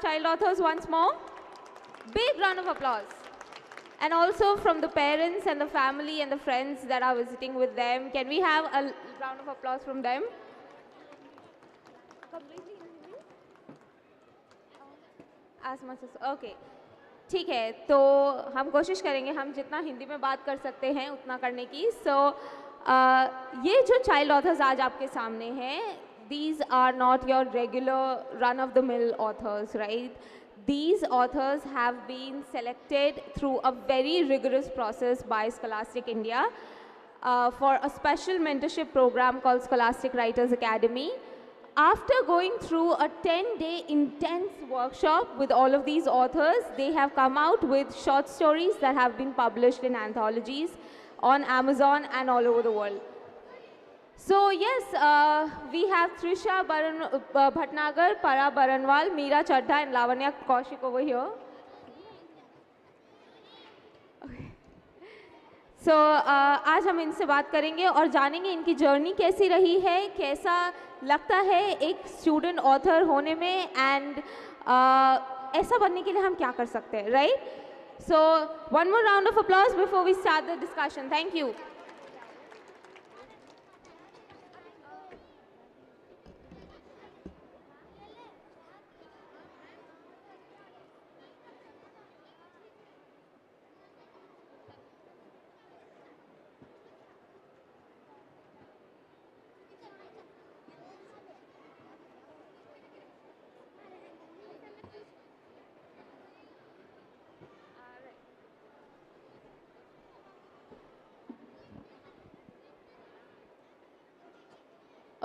child authors once more? Big round of applause. And also from the parents and the family and the friends that are visiting with them. Can we have a round of applause from them? As much as okay. ठीक है, तो हम कोशिश करेंगे हम जितना हिंदी में बात कर सकते हैं उतना करने की. ये जो चाइल्ड ऑथर्स आज आपके सामने हैं, these are not your regular run-of-the-mill authors, right? These authors have been selected through a very rigorous process by Scholastic India for a special mentorship program called Scholastic Writers Academy. After going through a 10-day intense workshop with all of these authors, they have come out with short stories that have been published in anthologies on Amazon and all over the world. So yes, we have Trisha Bhatnagar, Para Baranwal, Meera Chadha and Lavanya Kaushik over here. So आज हम इनसे बात करेंगे और जानेंगे इनकी journey कैसी रही है, कैसा लगता है एक स्टूडेंट ऑथर होने में एंड ऐसा बनने के लिए हम क्या कर सकते हैं, right? So one more round of applause before we start the discussion. Thank you.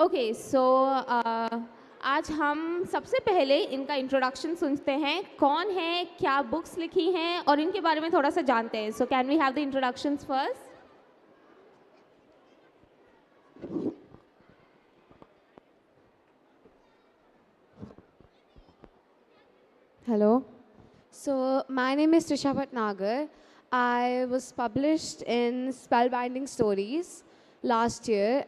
Okay, so आज हम सबसे पहले इनका इंट्रोडक्शन सुनते हैं. कौन है, क्या बुक्स लिखी हैं और इनके बारे में थोड़ा सा जानते हैं. So can we have the introductions first? Hello. So my name is Trisha Bhatnagar. I was published in Spellbinding Stories last year.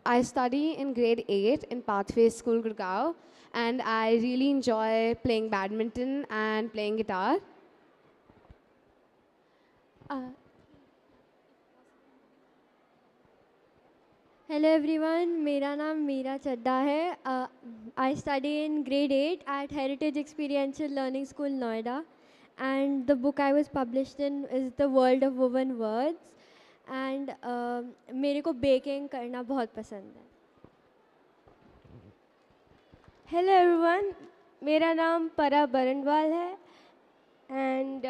I study in grade 8 in Pathway School, Gurgaon, and I really enjoy playing badminton and playing guitar. Hello everyone, मेरा नाम मीरा चड्ढा है. I study in grade 8 at Heritage Experiential Learning School, Noida, and the book I was published in is The World of Woven Words. And मेरे को baking करना बहुत पसंद है. Hello everyone, मेरा नाम परा बरनवाल है, and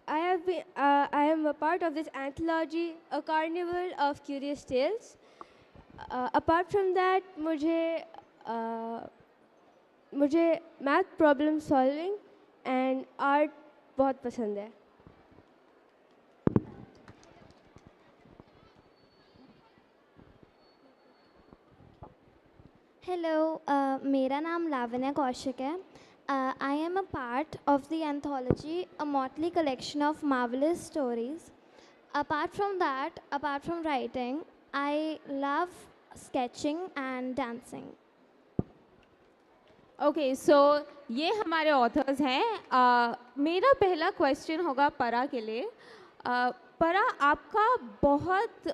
I am a part of this anthology, A Carnival of Curious Tales. Apart from that, मुझे math problem solving and art बहुत पसंद है. Hello, मेरा नाम लावण्या कौशिक है. I am a part of the anthology, a motley collection of marvelous stories. Apart from that, apart from writing, I love sketching and dancing. Okay, so ये हमारे authors हैं. मेरा पहला क्वेश्चन होगा परा के लिए. परा, आपका बहुत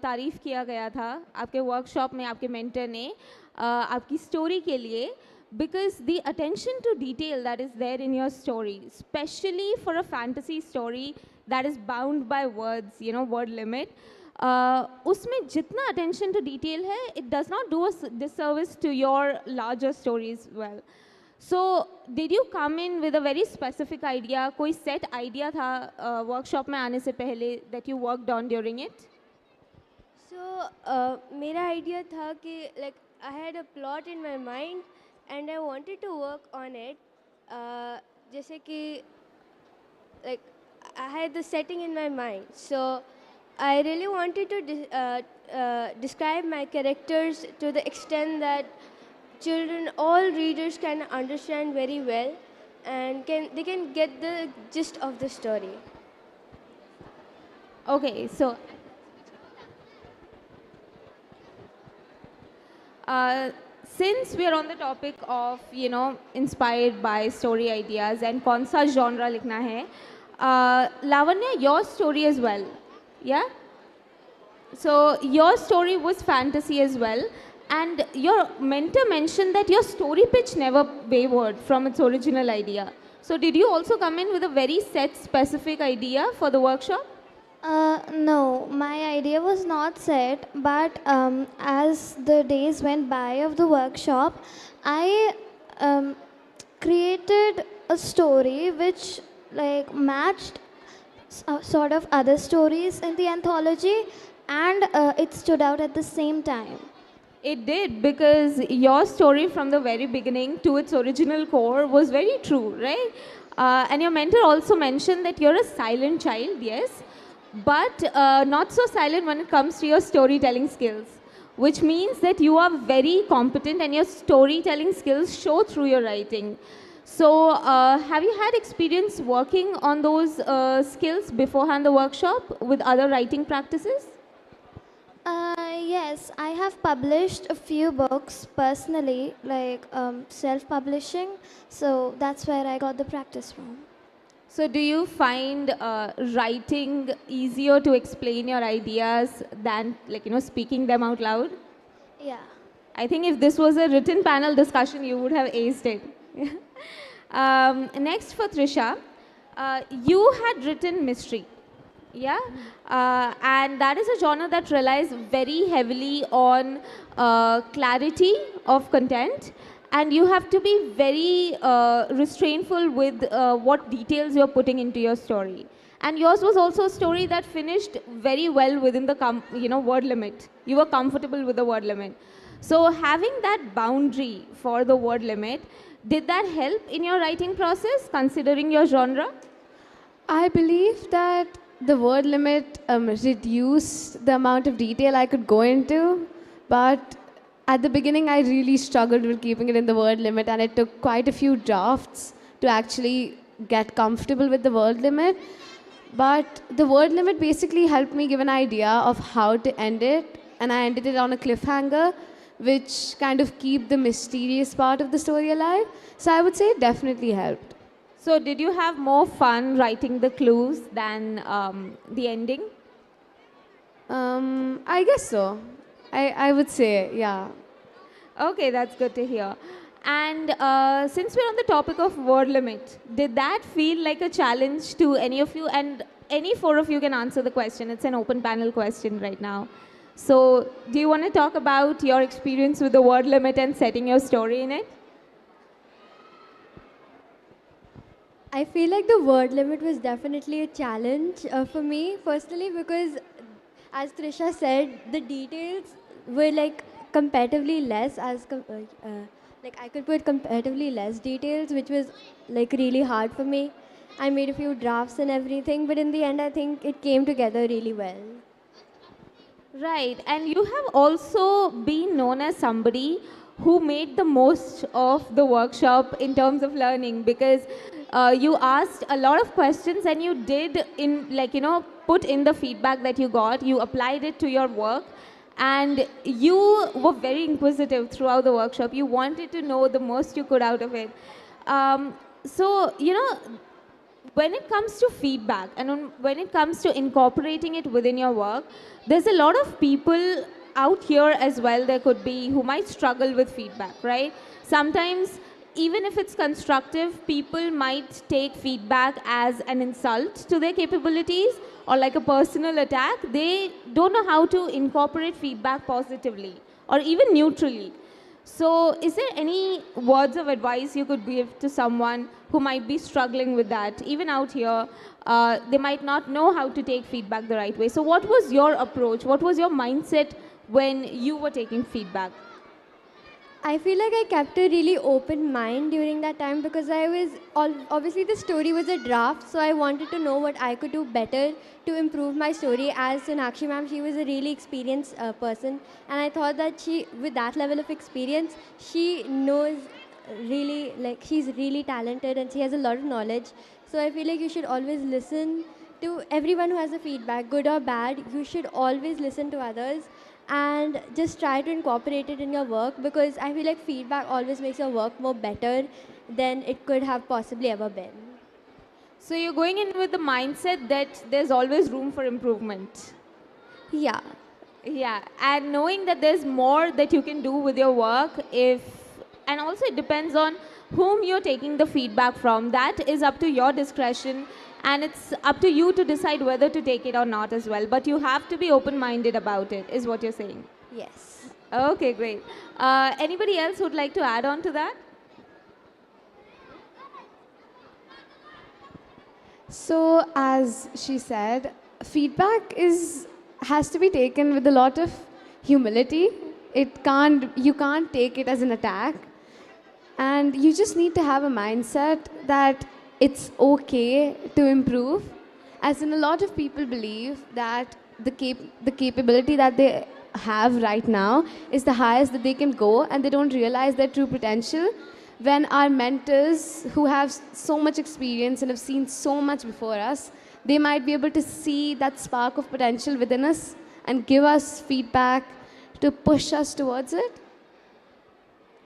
तारीफ़ किया गया था आपके वर्कशॉप में आपके मेंटर ने आपकी स्टोरी के लिए, because the attention to detail that is there in your story, especially for a fantasy story that is bound by words, you know, word limit, उसमें जितना attention to detail है, it does not do a disservice to your larger stories well. So did you come in with a very specific idea, कोई set idea था workshop में आने से पहले that you worked on during it? So मेरा idea था कि like I had a plot in my mind and I wanted to work on it. जैसे कि like I had the setting in my mind, so I really wanted to describe my characters to the extent that children, all readers can understand very well and they can get the gist of the story. Okay, so since we are on the topic of, inspired by story ideas and कौन सा genre लिखना है, Lavanya, your story as well, yeah? So your story was fantasy as well, and your mentor mentioned that your story pitch never wavered from its original idea. So did you also come in with a very set specific idea for the workshop? No, my idea was not set, but as the days went by of the workshop, I created a story which like matched sort of other stories in the anthology, and it stood out at the same time. It did, because your story from the very beginning to its original core was very true, right? And your mentor also mentioned that you're a silent child, yes, but not so silent when it comes to your storytelling skills, which means that you are very competent and your storytelling skills show through your writing. So have you had experience working on those skills beforehand the workshop with other writing practices? Yes, I have published a few books personally, like self-publishing, so that's where I got the practice from. So do you find writing easier to explain your ideas than speaking them out loud? Yeah. I think if this was a written panel discussion, you would have aced it. Next for Trisha, you had written mystery. Yeah, and that is a genre that relies very heavily on clarity of content, and you have to be very restrainful with what details you're putting into your story. And yours was also a story that finished very well within the word limit. You were comfortable with the word limit. So having that boundary for the word limit, did that help in your writing process, considering your genre? I believe that the word limit reduced the amount of detail I could go into, but at the beginning I really struggled with keeping it in the word limit, and it took quite a few drafts to actually get comfortable with the word limit. But the word limit basically helped me give an idea of how to end it, and I ended it on a cliffhanger, which kind of keep the mysterious part of the story alive. So I would say it definitely helped. So did you have more fun writing the clues than the ending? I guess so. I would say, yeah. Okay, that's good to hear. And since we're on the topic of word limit, did that feel like a challenge to any of you? And any four of you can answer the question. It's an open panel question right now. So do you want to talk about your experience with the word limit and setting your story in it? I feel like the word limit was definitely a challenge for me personally, because as Trisha said, the details were like comparatively less like I could put comparatively less details, which was like really hard for me. I made a few drafts and everything, but in the end I think it came together really well. Right, and you have also been known as somebody who made the most of the workshop in terms of learning, because you asked a lot of questions and you did put in the feedback that you got, you applied it to your work, and you were very inquisitive throughout the workshop. You wanted to know the most you could out of it. So, when it comes to feedback and when it comes to incorporating it within your work, there's a lot of people out here as well, there could be, who might struggle with feedback, right? Sometimes, even if it's constructive, people might take feedback as an insult to their capabilities or like a personal attack. They don't know how to incorporate feedback positively or even neutrally. So is there any words of advice you could give to someone who might be struggling with that? Even out here, they might not know how to take feedback the right way. So what was your approach? What was your mindset when you were taking feedback? I feel like I kept a really open mind during that time, because I was obviously the story was a draft, so I wanted to know what I could do better to improve my story. As Sonakshi ma'am, she was a really experienced person, and I thought that she, with that level of experience, she knows really, like, she's really talented and she has a lot of knowledge. So I feel like you should always listen to everyone who has a feedback, good or bad. You should always listen to others and just try to incorporate it in your work, because I feel like feedback always makes your work more better than it could have possibly ever been. So you're going in with the mindset that there's always room for improvement. Yeah. Yeah, and knowing that there's more that you can do with your work, and also it depends on whom you're taking the feedback from. That is up to your discretion, and it's up to you to decide whether to take it or not as well. But you have to be open-minded about it, is what you're saying. Yes. Okay, great. Anybody else would like to add on to that? So, as she said, feedback has to be taken with a lot of humility. You can't take it as an attack. And you just need to have a mindset that it's okay to improve. As in, a lot of people believe that the capability that they have right now is the highest that they can go, and they don't realize their true potential. When our mentors, who have so much experience and have seen so much before us, they might be able to see that spark of potential within us and give us feedback to push us towards it.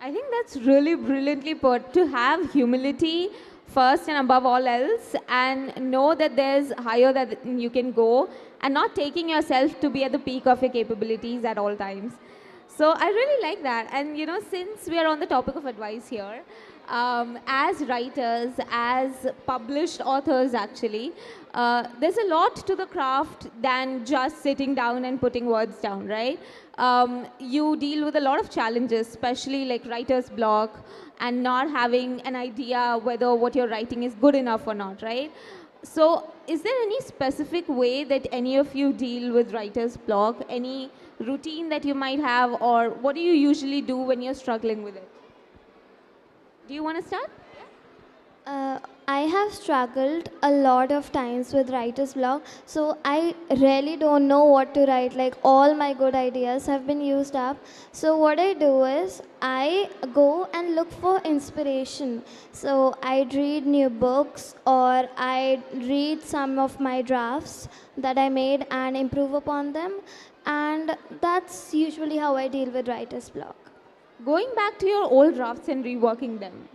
I think that's really brilliantly put, to have humility first and above all else, and know that there's higher that you can go, and not taking yourself to be at the peak of your capabilities at all times. So I really like that. And since we are on the topic of advice here, as writers, as published authors actually, there's a lot to the craft than just sitting down and putting words down, right? You deal with a lot of challenges, especially like writer's block and not having an idea whether what you're writing is good enough or not, right? So is there any specific way that any of you deal with writer's block? Any routine that you might have, or what do you usually do when you're struggling with it? Do you want to start? I have struggled a lot of times with writer's block, so I really don't know what to write. Like, all my good ideas have been used up. So what I do is I go and look for inspiration. So I'd read new books, or I'd read some of my drafts that I made and improve upon them. And that's usually how I deal with writer's block. Going back to your old drafts and reworking them.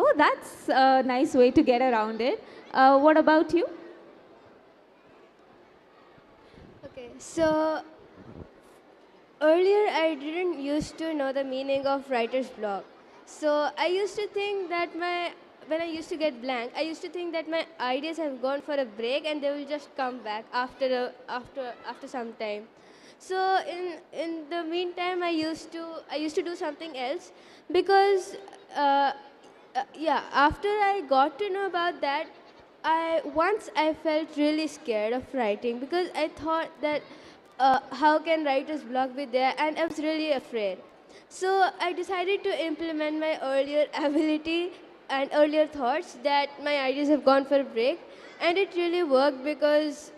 Oh, that's a nice way to get around it. What about you? Okay, so earlier I didn't used to know the meaning of writer's block. So I used to think that when I used to get blank, I used to think that my ideas have gone for a break and they will just come back after some time. So in the meantime, I used to do something else, because after I got to know about that, I felt really scared of writing, because I thought that how can writer's block be there, and I was really afraid. So I decided to implement my earlier ability and earlier thoughts, that my ideas have gone for a break, and it really worked, because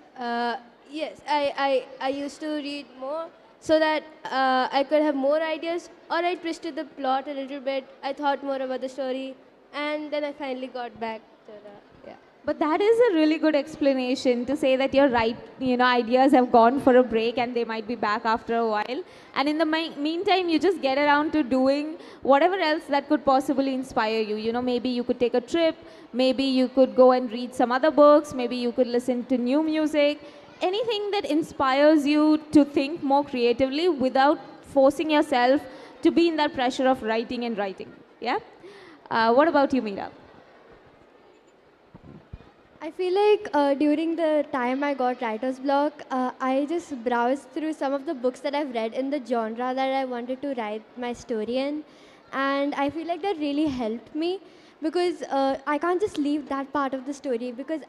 yes, I used to read more, so that I could have more ideas, or I twisted the plot a little bit. I thought more about the story, and then I finally got back to the, yeah. But that is a really good explanation, to say that you're right, ideas have gone for a break and they might be back after a while. And in the meantime, you just get around to doing whatever else that could possibly inspire you. Maybe you could take a trip, maybe you could go and read some other books, maybe you could listen to new music, anything that inspires you to think more creatively without forcing yourself to be in that pressure of writing and writing. Yeah? What about you, Meera? I feel like during the time I got writer's block, I just browsed through some of the books that I've read in the genre that I wanted to write my story in. And I feel like that really helped me, because I can't just leave that part of the story, because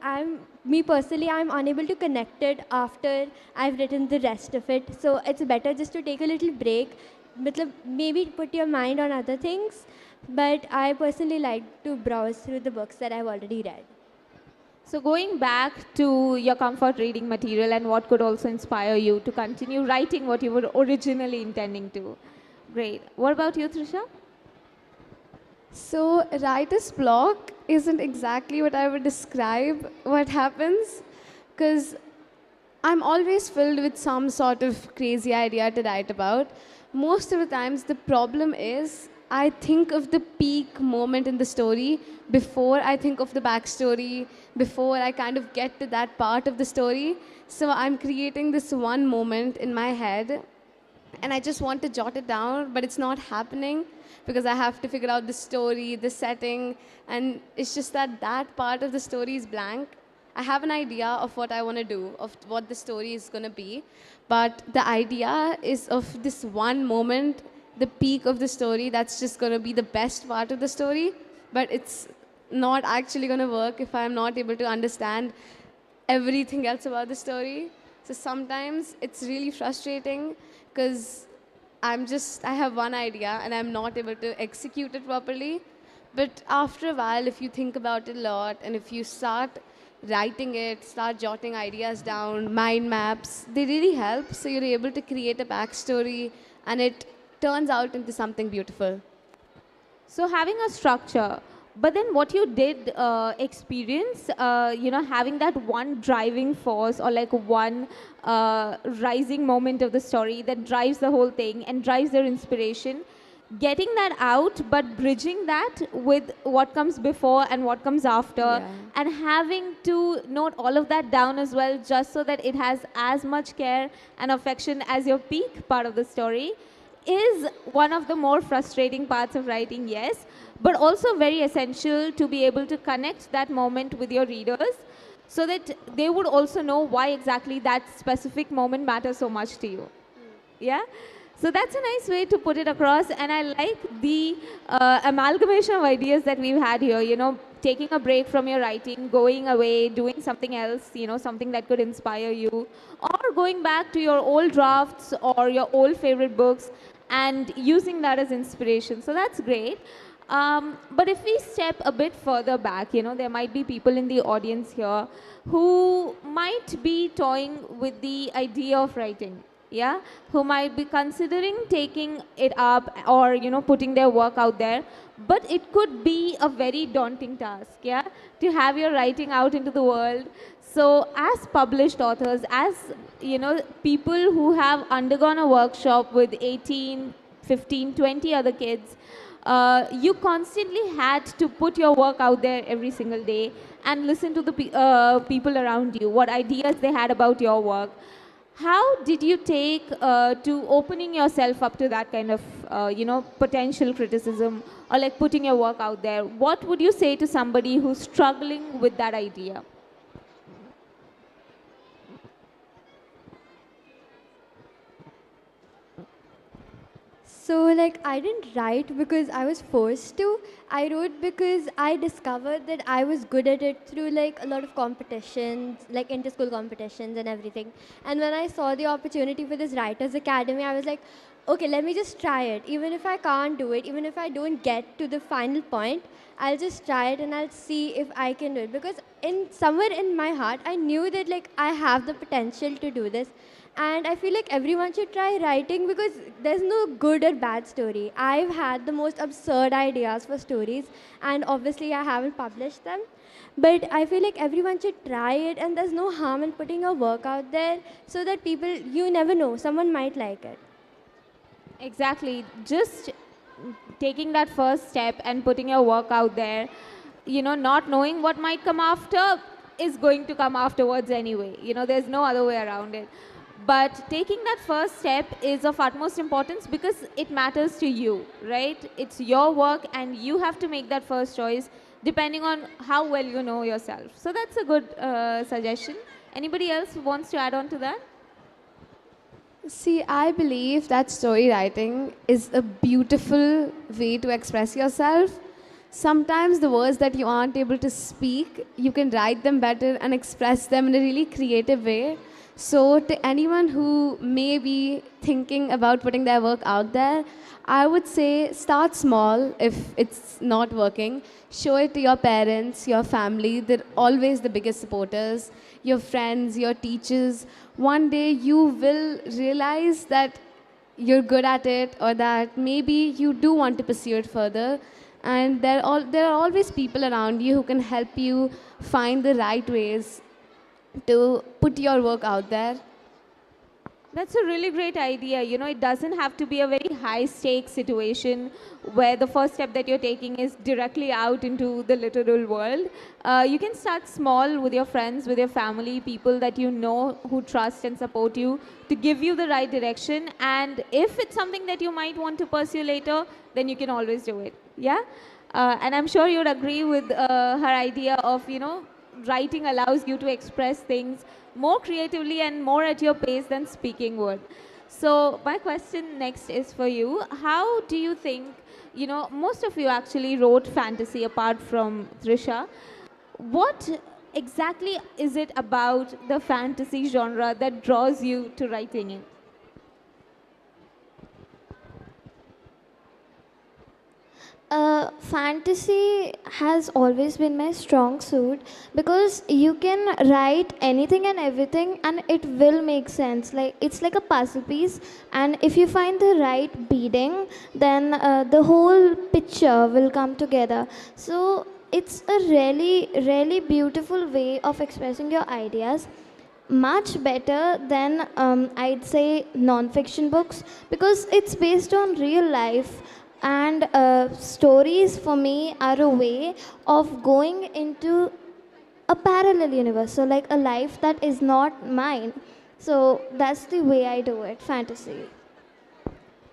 me personally, I'm unable to connect it after I've written the rest of it. So it's better just to take a little break, maybe put your mind on other things. But I personally like to browse through the books that I've already read. So going back to your comfort reading material and what could also inspire you to continue writing what you were originally intending to. Great. What about you, Trisha? So, writer's block isn't exactly what I would describe what happens, because I'm always filled with some sort of crazy idea to write about. Most of the times, the problem is I think of the peak moment in the story before I think of the backstory, before I kind of get to that part of the story. So I'm creating this one moment in my head, and I just want to jot it down, but it's not happening because I have to figure out the story, the setting, and it's just that that part of the story is blank. I have an idea of what I want to do, of what the story is going to be, but the idea is of this one moment, the peak of the story, that's just going to be the best part of the story, but it's not actually going to work if I'm not able to understand everything else about the story. So sometimes it's really frustrating because I have one idea and I'm not able to execute it properly. But after a while, if you think about it a lot and if you start writing it, start jotting ideas down, mind maps, they really help. So you're able to create a backstory and it turns out into something beautiful. So having a structure, but then what you did experience, having that one driving force or like one rising moment of the story that drives the whole thing and drives their inspiration, getting that out, but bridging that with what comes before and what comes after, Yeah. and having to note all of that down as well, just so that it has as much care and affection as your peak part of the story, is one of the more frustrating parts of writing, yes, but also very essential to be able to connect that moment with your readers so that they would also know why exactly that specific moment matters so much to you. Yeah? So that's a nice way to put it across, and I like the amalgamation of ideas that we've had here, taking a break from your writing, going away, doing something else, something that could inspire you, or going back to your old drafts or your old favorite books and using that as inspiration. So that's great. But if we step a bit further back, there might be people in the audience here who might be toying with the idea of writing, yeah, who might be considering taking it up or, putting their work out there, but it could be a very daunting task, yeah, to have your writing out into the world. So as published authors, as, people who have undergone a workshop with 18, 15, 20 other kids, you constantly had to put your work out there every single day and listen to the people around you, what ideas they had about your work. How did you take to opening yourself up to that kind of, potential criticism or like putting your work out there? What would you say to somebody who's struggling with that idea? So, like, I didn't write because I was forced to. I wrote because I discovered that I was good at it through, like, a lot of competitions, like inter-school competitions and everything. And when I saw the opportunity for this Writers Academy, I was like, okay, let me just try it. Even if I can't do it, even if I don't get to the final point, I'll just try it and I'll see if I can do it. Because somewhere in my heart, I knew that, like, I have the potential to do this. And I feel like everyone should try writing because there's no good or bad story. I've had the most absurd ideas for stories, and obviously I haven't published them. But I feel like everyone should try it, and there's no harm in putting your work out there so that people, you never know, someone might like it. Exactly. Just taking that first step and putting your work out there, not knowing what might come after is going to come afterwards anyway. There's no other way around it. But taking that first step is of utmost importance because it matters to you, right? It's your work and you have to make that first choice depending on how well you know yourself. So that's a good suggestion. Anybody else who wants to add on to that? See, I believe that story writing is a beautiful way to express yourself. Sometimes the words that you aren't able to speak, you can write them better and express them in a really creative way. So to anyone who may be thinking about putting their work out there, I would say start small if it's not working. Show it to your parents, your family. They're always the biggest supporters. Your friends, your teachers. One day you will realize that you're good at it or that maybe you do want to pursue it further. And there are always people around you who can help you find the right ways to put your work out there. That's a really great idea. You know, it doesn't have to be a very high stakes situation where the first step that you're taking is directly out into the literal world. You can start small with your friends, with your family, people that you know who trust and support you to give you the right direction. And if it's something that you might want to pursue later, then you can always do it. Yeah? And I'm sure you'd agree with her idea of, you know, writing allows you to express things more creatively and more at your pace than speaking would. So my question next is for you. How do you think, you know, most of you actually wrote fantasy apart from Trisha. What exactly is it about the fantasy genre that draws you to writing it? Fantasy has always been my strong suit because you can write anything and everything and it will make sense. Like it's like a puzzle piece, and if you find the right beading, then the whole picture will come together. So it's a really beautiful way of expressing your ideas, much better than I'd say non-fiction books because it's based on real life, and stories for me are a way of going into a parallel universe, so like a life that is not mine. So that's the way I do it, fantasy.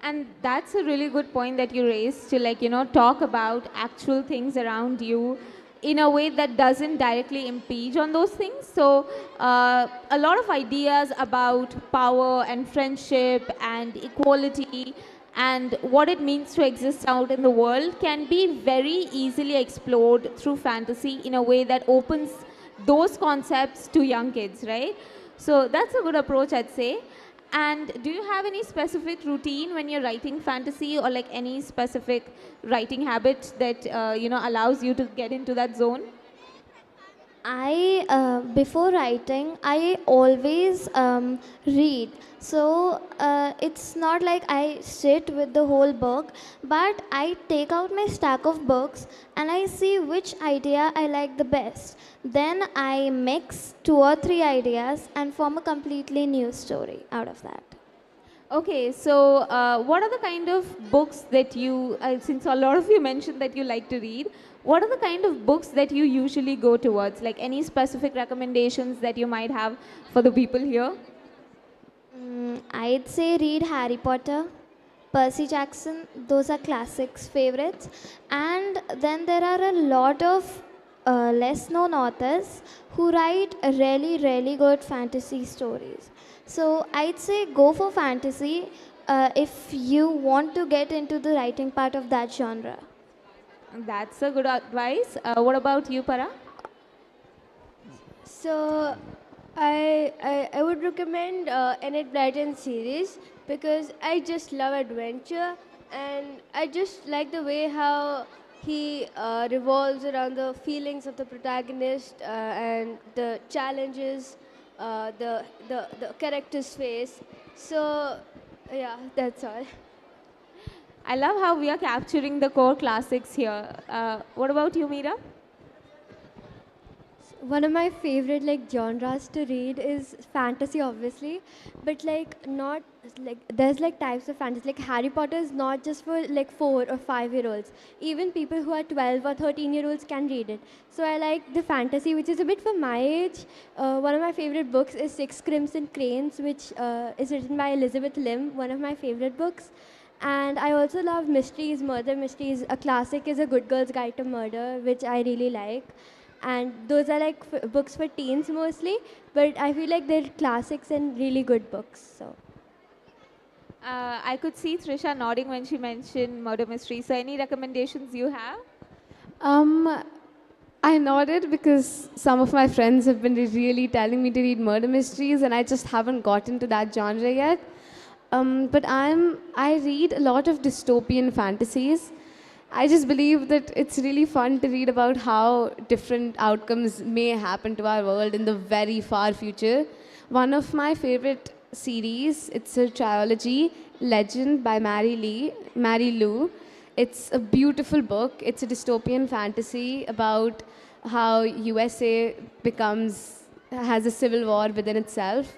And that's a really good point that you raised to, like, you know, talk about actual things around you in a way that doesn't directly impinge on those things. So a lot of ideas about power and friendship and equality and what it means to exist out in the world can be very easily explored through fantasy in a way that opens those concepts to young kids, right? So that's a good approach, I'd say. And do you have any specific routine when you're writing fantasy, or like any specific writing habit that you know, allows you to get into that zone? I before writing, I always read. So it's not like I sit with the whole book, but I take out my stack of books and I see which idea I like the best. Then I mix two or three ideas and form a completely new story out of that. Okay, so what are the kind of books that you, since a lot of you mentioned that you like to read, what are the kind of books that you usually go towards? Like any specific recommendations that you might have for the people here? I'd say read Harry Potter, Percy Jackson, those are classics favorites. And then there are a lot of less known authors who write really good fantasy stories. So I'd say go for fantasy if you want to get into the writing part of that genre. That's a good advice. What about you, Para? So I would recommend Enid Blyton's series because I just love adventure, and I just like the way how he revolves around the feelings of the protagonist and the challenges the characters face. So yeah, that's all. I love how we are capturing the core classics here. What about you, Meera? One of my favorite like genres to read is fantasy, obviously, but like not like there's like types of fantasy. Like Harry Potter is not just for like 4 or 5 year olds. Even people who are 12 or 13-year-olds can read it. So I like the fantasy, which is a bit for my age. One of my favorite books is Six Crimson Cranes, which is written by Elizabeth Lim, one of my favorite books. And I also love mysteries, murder mysteries. A classic is A Good Girl's Guide to Murder, which I really like. And those are like books for teens mostly, but I feel like they're classics and really good books. So I could see Trisha nodding when she mentioned murder mystery. So any recommendations you have? I nodded because some of my friends have been really telling me to read murder mysteries, and I just haven't gotten to that genre yet. But I read a lot of dystopian fantasies. I just believe that it's really fun to read about how different outcomes may happen to our world in the very far future. One of my favorite series, it's a trilogy, Legend by Mary Lou. It's a beautiful book. It's a dystopian fantasy about how USA becomes has a civil war within itself.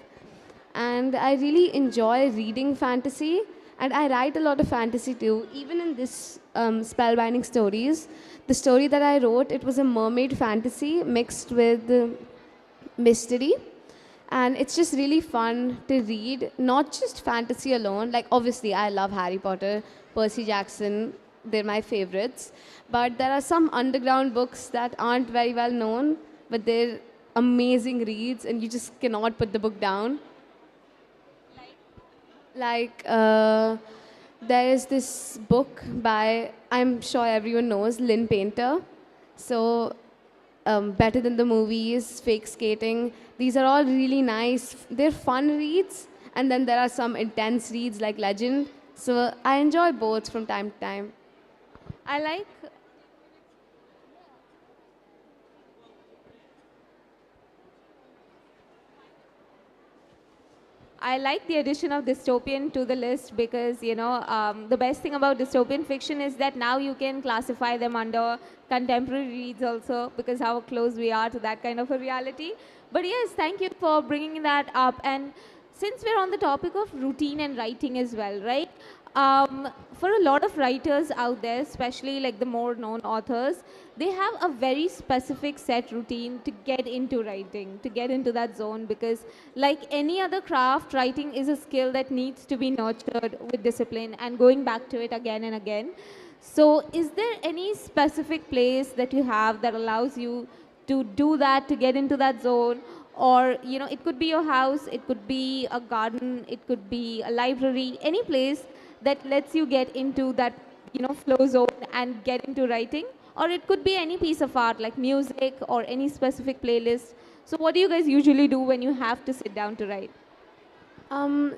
And I really enjoy reading fantasy, and I write a lot of fantasy too. Even in this spellbinding stories, the story that I wrote, it was a mermaid fantasy mixed with mystery, and it's just really fun to read. Not just fantasy alone. Like obviously, I love Harry Potter, Percy Jackson. They're my favorites, but there are some underground books that aren't very well known, but they're amazing reads, and you just cannot put the book down. Like, there is this book by, I'm sure everyone knows, Lynn Painter. So, Better Than the Movies, Fake Skating, these are all really nice. They're fun reads, and then there are some intense reads like Legend. So, I enjoy both from time to time. I like I like the addition of dystopian to the list because, the best thing about dystopian fiction is that now you can classify them under contemporary reads also because how close we are to that kind of a reality. But yes, thank you for bringing that up. And since we're on the topic of routine and writing as well, right? For a lot of writers out there, especially like the more known authors, they have a very specific set routine to get into writing, to get into that zone because like any other craft, writing is a skill that needs to be nurtured with discipline and going back to it again and again. So is there any specific place that you have that allows you to do that, to get into that zone? Or, it could be your house, it could be a garden, it could be a library, any place that lets you get into that, flow zone and get into writing. Or it could be any piece of art like music or any specific playlist. So what do you guys usually do when you have to sit down to write?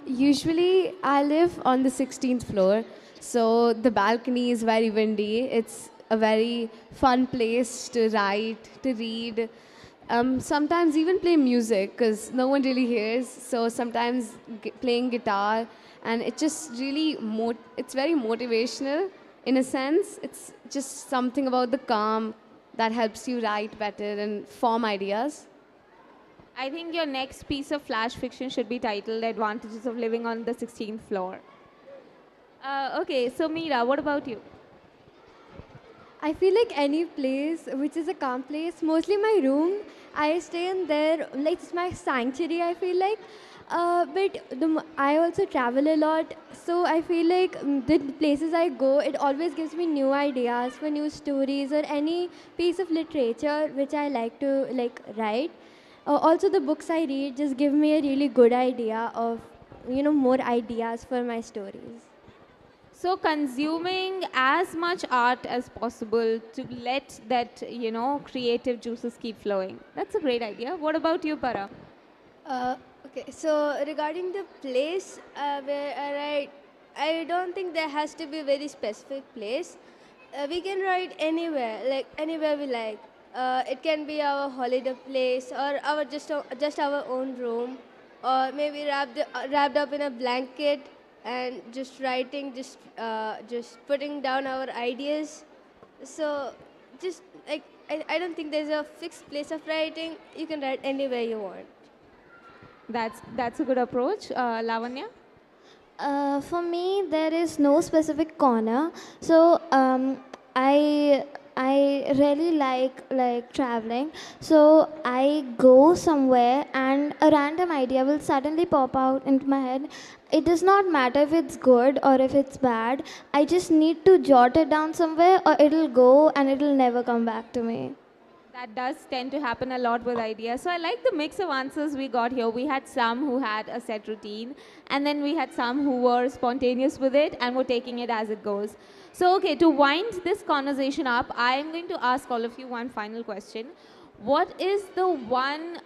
Usually, I live on the 16th floor, so the balcony is very windy. It's a very fun place to write, to read. Sometimes even play music because no one really hears. So sometimes playing guitar, and it just really it's very motivational in a sense. It's just something about the calm that helps you write better and form ideas. I think your next piece of flash fiction should be titled Advantages of Living on the 16th Floor. Okay, so Meera, what about you? I feel like any place which is a calm place, mostly my room, I stay in there, like it's my sanctuary, I feel like. But I also travel a lot, so I feel like the places I go, it always gives me new ideas for new stories or any piece of literature which I like to write. Also, the books I read just give me a really good idea of, more ideas for my stories. So consuming as much art as possible to let that, creative juices keep flowing. That's a great idea. What about you, Para? Okay, so regarding the place where I write, I don't think there has to be a very specific place. We can write anywhere, like anywhere we like. It can be our holiday place or our just our own room, or maybe wrapped up in a blanket and just writing, just putting down our ideas. So just like I don't think there's a fixed place of writing. You can write anywhere you want. That's a good approach. Lavanya? For me, there is no specific corner. So I really like traveling. So I go somewhere and a random idea will suddenly pop out into my head. It does not matter if it's good or if it's bad. I just need to jot it down somewhere or it'll go and it'll never come back to me. That does tend to happen a lot with ideas. So I like the mix of answers we got here. We had some who had a set routine, and then we had some who were spontaneous with it and were taking it as it goes. So, okay, to wind this conversation up, I am going to ask all of you one final question. What is the one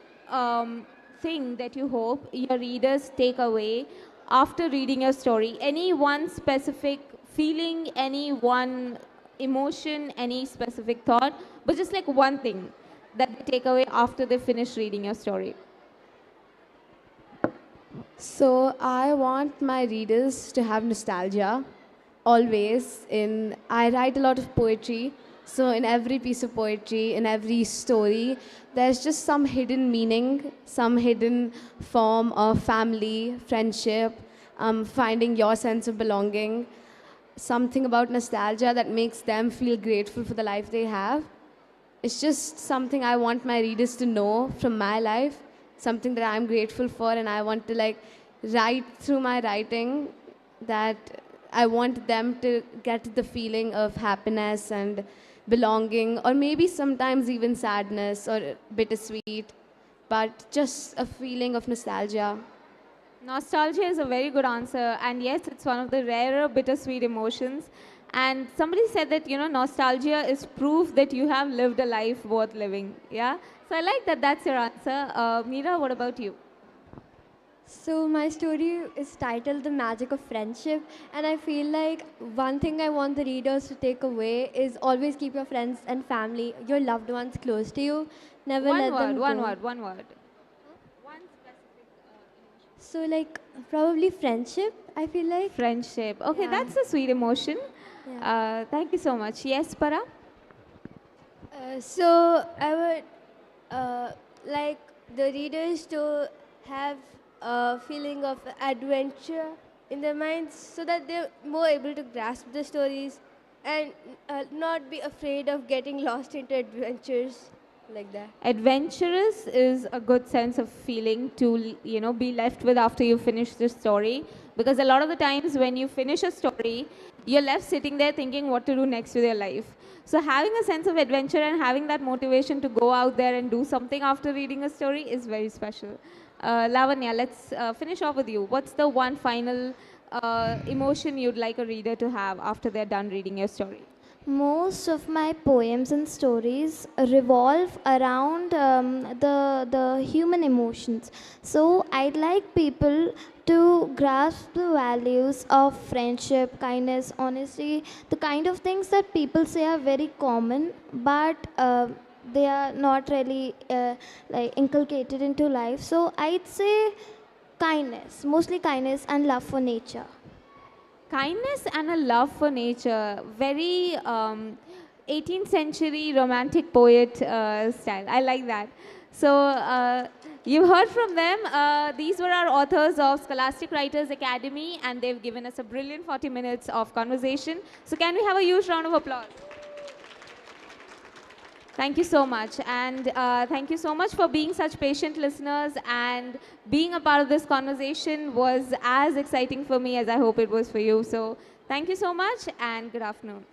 thing that you hope your readers take away after reading your story? Any one specific feeling, any one emotion, any specific thought, but just like one thing that they take away after they finish reading your story. So I want my readers to have nostalgia always. I write a lot of poetry, So in every piece of poetry, in every story, there's just some hidden meaning, some hidden form of family, friendship, finding your sense of belonging, something about nostalgia that makes them feel grateful for the life they have. It's just something I want my readers to know from my life, something that I'm grateful for, and I want to like write through my writing that I want them to get the feeling of happiness and belonging, or maybe sometimes even sadness or bittersweet, but just a feeling of nostalgia. Nostalgia is a very good answer, and yes, it's one of the rarer bittersweet emotions. And somebody said that, you know, nostalgia is proof that you have lived a life worth living. Yeah? So I like that that's your answer. Meera, what about you? So my story is titled The Magic of Friendship, and I feel like one thing I want the readers to take away is always keep your friends and family, your loved ones close to you. Never let them One go. word, one word. One specific So like probably friendship, I feel like. friendship. Okay, Yeah. that's a sweet emotion. Yeah. Thank you so much. Yes, Para? So I would like the readers to have a feeling of adventure in their minds so that they're more able to grasp the stories and not be afraid of getting lost into adventures like that. Adventurous is a good sense of feeling to, you know, be left with after you finish the story, because a lot of the times when you finish a story, you're left sitting there thinking what to do next with your life. So having a sense of adventure and having that motivation to go out there and do something after reading a story is very special. Lavanya, let's finish off with you. What's the one final emotion you'd like a reader to have after they're done reading your story? Most of my poems and stories revolve around the human emotions. So I'd like people to grasp the values of friendship, kindness, honesty, the kind of things that people say are very common, but they are not really like inculcated into life. So I'd say kindness, mostly kindness and love for nature. Kindness and a love for nature. Very 18th century romantic poet style. I like that. So you heard from them. These were our authors of Scholastic Writers Academy, and they've given us a brilliant 40 minutes of conversation. So can we have a huge round of applause? Thank you so much. And thank you so much for being such patient listeners, and being a part of this conversation was as exciting for me as I hope it was for you. So thank you so much, and good afternoon.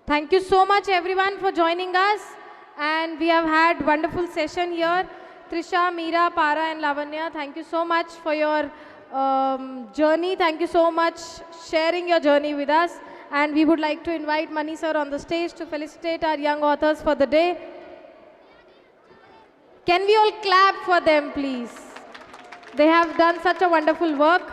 Thank you so much everyone for joining us, and we have had wonderful session here. Trisha, Meera, Para and Lavanya, thank you so much for your journey. Thank you so much sharing your journey with us, and we would like to invite Mani sir on the stage to felicitate our young authors for the day. Can we all clap for them, please? They have done such a wonderful work.